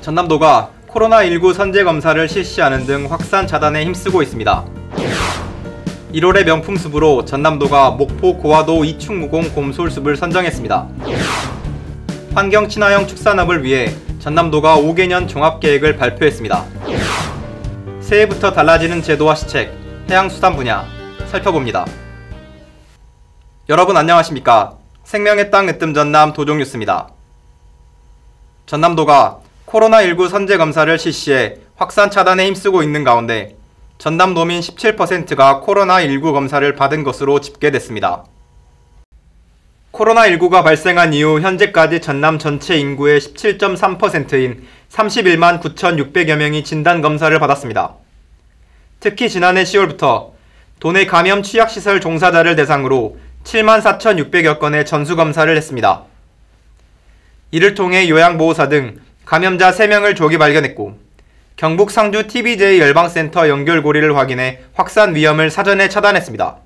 전남도가 코로나19 선제 검사를 실시하는 등 확산 차단에 힘쓰고 있습니다. 1월의 명품숲으로 전남도가 목포 고화도 이충무공 곰솔숲을 선정했습니다. 환경 친화형 축산업을 위해 전남도가 5개년 종합계획을 발표했습니다. 새해부터 달라지는 제도와 시책, 해양수산 분야 살펴봅니다. 여러분 안녕하십니까? 생명의 땅 으뜸 전남 도종뉴스입니다. 전남도가 코로나19 선제 검사를 실시해 확산 차단에 힘쓰고 있는 가운데 전남도민 17%가 코로나19 검사를 받은 것으로 집계됐습니다. 코로나19가 발생한 이후 현재까지 전남 전체 인구의 17.3%인 31만 9,600여 명이 진단검사를 받았습니다. 특히 지난해 10월부터 도내 감염 취약시설 종사자를 대상으로 7만 4,600여 건의 전수검사를 했습니다. 이를 통해 요양보호사 등 감염자 3명을 조기 발견했고 경북 상주 TBJ 열방센터 연결고리를 확인해 확산 위험을 사전에 차단했습니다.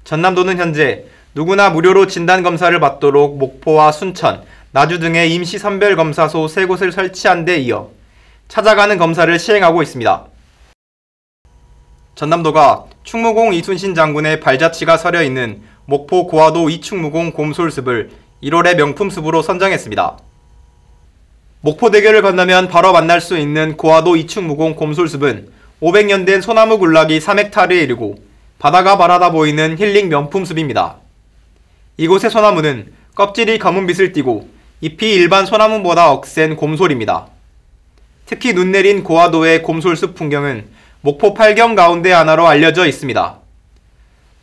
전남도는 현재 누구나 무료로 진단검사를 받도록 목포와 순천, 나주 등의 임시 선별검사소 3곳을 설치한 데 이어 찾아가는 검사를 시행하고 있습니다. 전남도가 충무공 이순신 장군의 발자취가 서려있는 목포 고화도 이충무공 곰솔숲을 1월의 명품숲으로 선정했습니다. 목포대교를 건너면 바로 만날 수 있는 고화도 이충무공 곰솔숲은 500년 된 소나무 군락이 3헥타르에 이르고 바다가 바라다 보이는 힐링 명품숲입니다. 이곳의 소나무는 껍질이 검은빛을 띠고 잎이 일반 소나무보다 억센 곰솔입니다. 특히 눈 내린 고화도의 곰솔숲 풍경은 목포 8경 가운데 하나로 알려져 있습니다.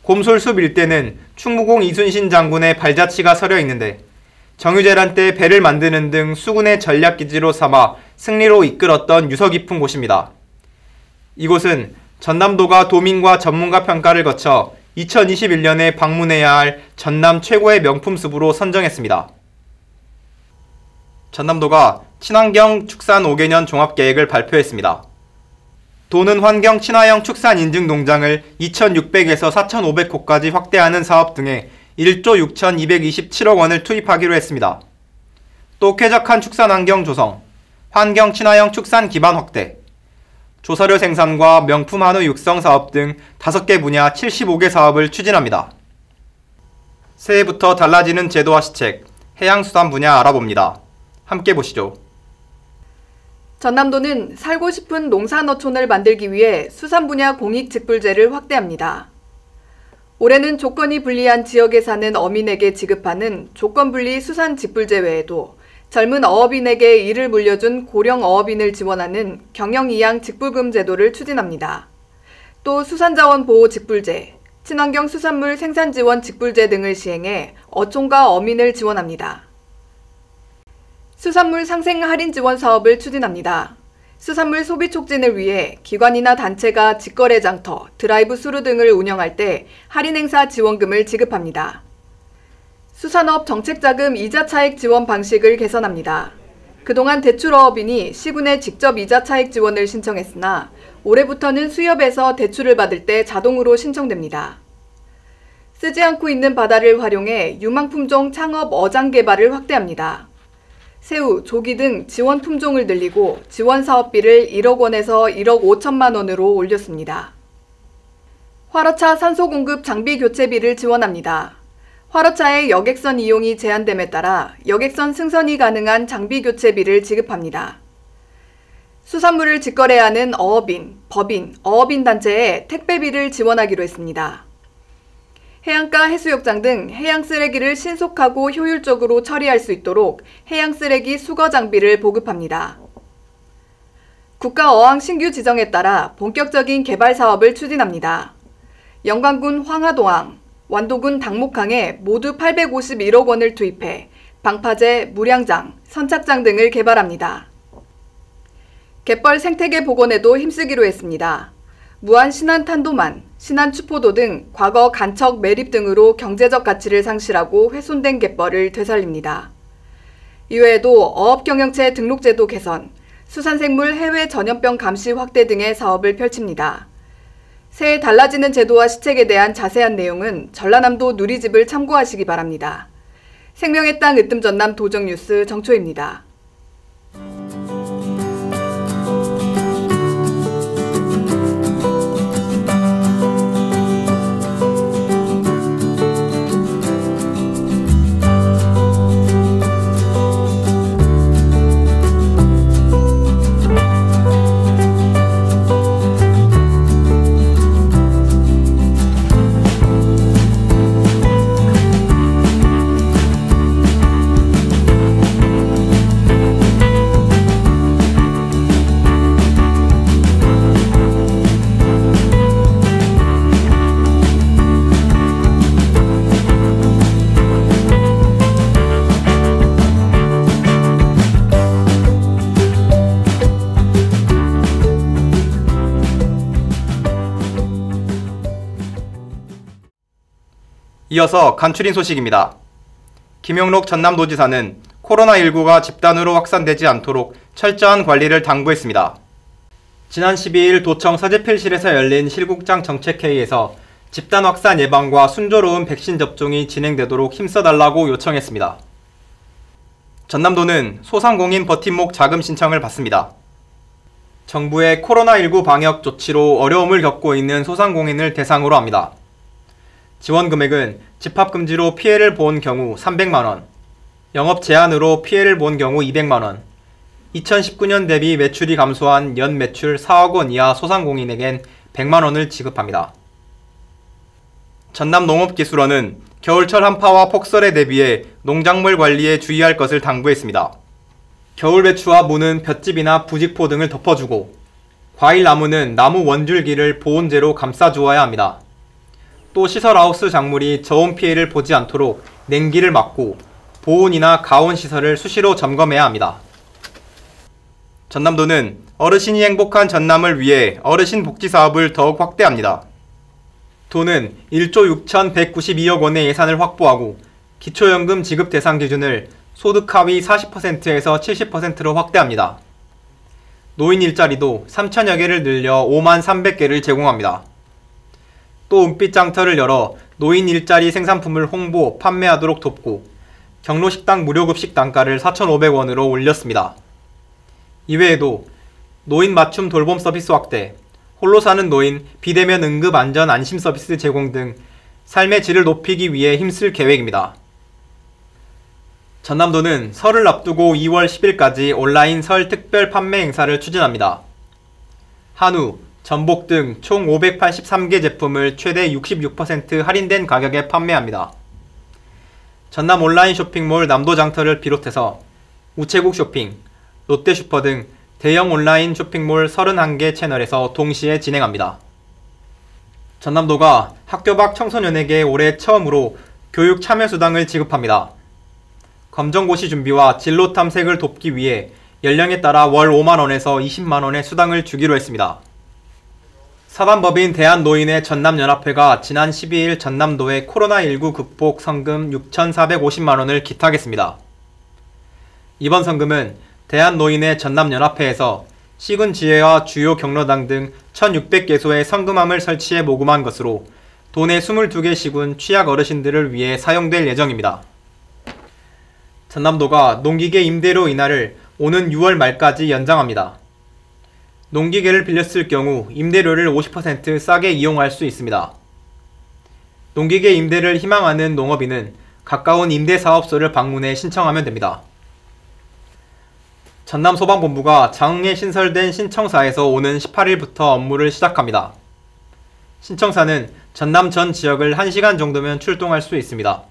곰솔숲 일대는 충무공 이순신 장군의 발자취가 서려 있는데 정유재란 때 배를 만드는 등 수군의 전략기지로 삼아 승리로 이끌었던 유서 깊은 곳입니다. 이곳은 전남도가 도민과 전문가 평가를 거쳐 2021년에 방문해야 할 전남 최고의 명품숲으로 선정했습니다. 전남도가 친환경 축산 5개년 종합계획을 발표했습니다. 도는 환경 친화형 축산 인증 농장을 2,600에서 4,500호까지 확대하는 사업 등에 1조 6,227억 원을 투입하기로 했습니다. 또 쾌적한 축산 환경 조성, 환경 친화형 축산 기반 확대, 조사료 생산과 명품 한우 육성 사업 등 5개 분야 75개 사업을 추진합니다. 새해부터 달라지는 제도와 시책, 해양수산 분야 알아봅니다. 함께 보시죠. 전남도는 살고 싶은 농산어촌을 만들기 위해 수산 분야 공익직불제를 확대합니다. 올해는 조건이 불리한 지역에 사는 어민에게 지급하는 조건분리 수산직불제 외에도 젊은 어업인에게 일을 물려준 고령 어업인을 지원하는 경영이양 직불금 제도를 추진합니다. 또 수산자원 보호 직불제, 친환경 수산물 생산 지원 직불제 등을 시행해 어촌과 어민을 지원합니다. 수산물 상생 할인 지원 사업을 추진합니다. 수산물 소비 촉진을 위해 기관이나 단체가 직거래 장터, 드라이브 스루 등을 운영할 때 할인 행사 지원금을 지급합니다. 수산업 정책자금 이자 차익 지원 방식을 개선합니다. 그동안 대출어업인이 시군에 직접 이자 차익 지원을 신청했으나 올해부터는 수협에서 대출을 받을 때 자동으로 신청됩니다. 쓰지 않고 있는 바다를 활용해 유망품종 창업 어장 개발을 확대합니다. 새우, 조기 등 지원 품종을 늘리고 지원 사업비를 1억 원에서 1억 5천만 원으로 올렸습니다. 화로차 산소 공급 장비 교체비를 지원합니다. 화로차의 여객선 이용이 제한됨에 따라 여객선 승선이 가능한 장비 교체비를 지급합니다. 수산물을 직거래하는 어업인, 법인, 어업인 단체에 택배비를 지원하기로 했습니다. 해안가 해수욕장 등 해양 쓰레기를 신속하고 효율적으로 처리할 수 있도록 해양 쓰레기 수거 장비를 보급합니다. 국가어항 신규 지정에 따라 본격적인 개발 사업을 추진합니다. 영광군 황하도항, 완도군 당목항에 모두 851억 원을 투입해 방파제, 무량장, 선착장 등을 개발합니다. 갯벌 생태계 복원에도 힘쓰기로 했습니다. 무안 신안탄도만, 신안추포도 등 과거 간척 매립 등으로 경제적 가치를 상실하고 훼손된 갯벌을 되살립니다. 이외에도 어업경영체 등록제도 개선, 수산생물 해외 전염병 감시 확대 등의 사업을 펼칩니다. 새해 달라지는 제도와 시책에 대한 자세한 내용은 전라남도 누리집을 참고하시기 바랍니다. 생명의 땅 으뜸 전남 도정뉴스 정초입니다. 이어서 간추린 소식입니다. 김영록 전남도지사는 코로나19가 집단으로 확산되지 않도록 철저한 관리를 당부했습니다. 지난 12일 도청 서재필실에서 열린 실국장 정책회의에서 집단 확산 예방과 순조로운 백신 접종이 진행되도록 힘써달라고 요청했습니다. 전남도는 소상공인 버팀목 자금 신청을 받습니다. 정부의 코로나19 방역 조치로 어려움을 겪고 있는 소상공인을 대상으로 합니다. 지원 금액은 집합금지로 피해를 본 경우 300만원, 영업 제한으로 피해를 본 경우 200만원, 2019년 대비 매출이 감소한 연 매출 4억 원 이하 소상공인에겐 100만원을 지급합니다. 전남농업기술원은 겨울철 한파와 폭설에 대비해 농작물 관리에 주의할 것을 당부했습니다. 겨울 배추와 무는 볏짚이나 부직포 등을 덮어주고 과일 나무는 나무 원줄기를 보온재로 감싸주어야 합니다. 또 시설하우스 작물이 저온 피해를 보지 않도록 냉기를 막고 보온이나 가온 시설을 수시로 점검해야 합니다. 전남도는 어르신이 행복한 전남을 위해 어르신 복지 사업을 더욱 확대합니다. 도는 1조 6,192억 원의 예산을 확보하고 기초연금 지급 대상 기준을 소득 하위 40%에서 70%로 확대합니다. 노인 일자리도 3천여 개를 늘려 5만 300개를 제공합니다. 또 은빛 장터를 열어 노인 일자리 생산품을 홍보, 판매하도록 돕고 경로식당 무료급식 단가를 4,500원으로 올렸습니다. 이외에도 노인 맞춤 돌봄 서비스 확대, 홀로 사는 노인 비대면 응급 안전 안심 서비스 제공 등 삶의 질을 높이기 위해 힘쓸 계획입니다. 전남도는 설을 앞두고 2월 10일까지 온라인 설 특별 판매 행사를 추진합니다. 한우, 전복 등 총 583개 제품을 최대 66% 할인된 가격에 판매합니다. 전남 온라인 쇼핑몰 남도장터를 비롯해서 우체국 쇼핑, 롯데슈퍼 등 대형 온라인 쇼핑몰 31개 채널에서 동시에 진행합니다. 전남도가 학교 밖 청소년에게 올해 처음으로 교육 참여수당을 지급합니다. 검정고시 준비와 진로 탐색을 돕기 위해 연령에 따라 월 5만원에서 20만원의 수당을 주기로 했습니다. 사단법인 대한노인의 전남연합회가 지난 12일 전남도에 코로나19 극복 성금 6,450만원을 기탁했습니다. 이번 성금은 대한노인의 전남연합회에서 시군지회와 주요 경로당 등 1,600개소의 성금함을 설치해 모금한 것으로 도내 22개 시군 취약 어르신들을 위해 사용될 예정입니다. 전남도가 농기계 임대료 인하를 오는 6월 말까지 연장합니다. 농기계를 빌렸을 경우 임대료를 50% 싸게 이용할 수 있습니다. 농기계 임대를 희망하는 농업인은 가까운 임대사업소를 방문해 신청하면 됩니다. 전남소방본부가 장흥에 신설된 신청사에서 오는 18일부터 업무를 시작합니다. 신청사는 전남 전 지역을 1시간 정도면 출동할 수 있습니다.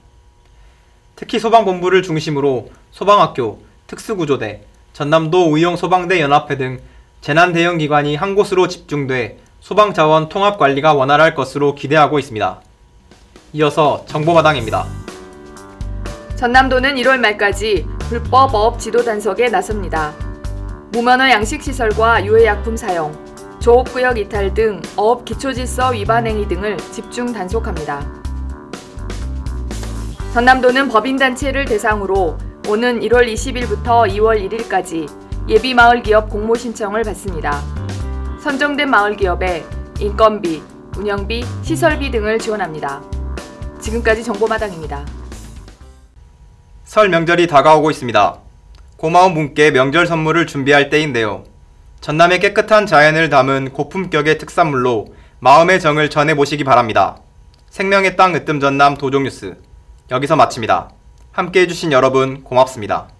특히 소방본부를 중심으로 소방학교, 특수구조대, 전남도 의용소방대 연합회 등 재난대응기관이 한 곳으로 집중돼 소방자원 통합관리가 원활할 것으로 기대하고 있습니다. 이어서 정보마당입니다. 전남도는 1월 말까지 불법 어업 지도 단속에 나섭니다. 무면허 양식시설과 유해약품 사용, 조업구역 이탈 등 어업 기초질서 위반 행위 등을 집중 단속합니다. 전남도는 법인단체를 대상으로 오는 1월 20일부터 2월 1일까지 예비 마을기업 공모 신청을 받습니다. 선정된 마을기업에 인건비, 운영비, 시설비 등을 지원합니다. 지금까지 정보마당입니다. 설 명절이 다가오고 있습니다. 고마운 분께 명절 선물을 준비할 때인데요. 전남의 깨끗한 자연을 담은 고품격의 특산물로 마음의 정을 전해보시기 바랍니다. 생명의 땅 으뜸 전남 도종뉴스 여기서 마칩니다. 함께해 주신 여러분 고맙습니다.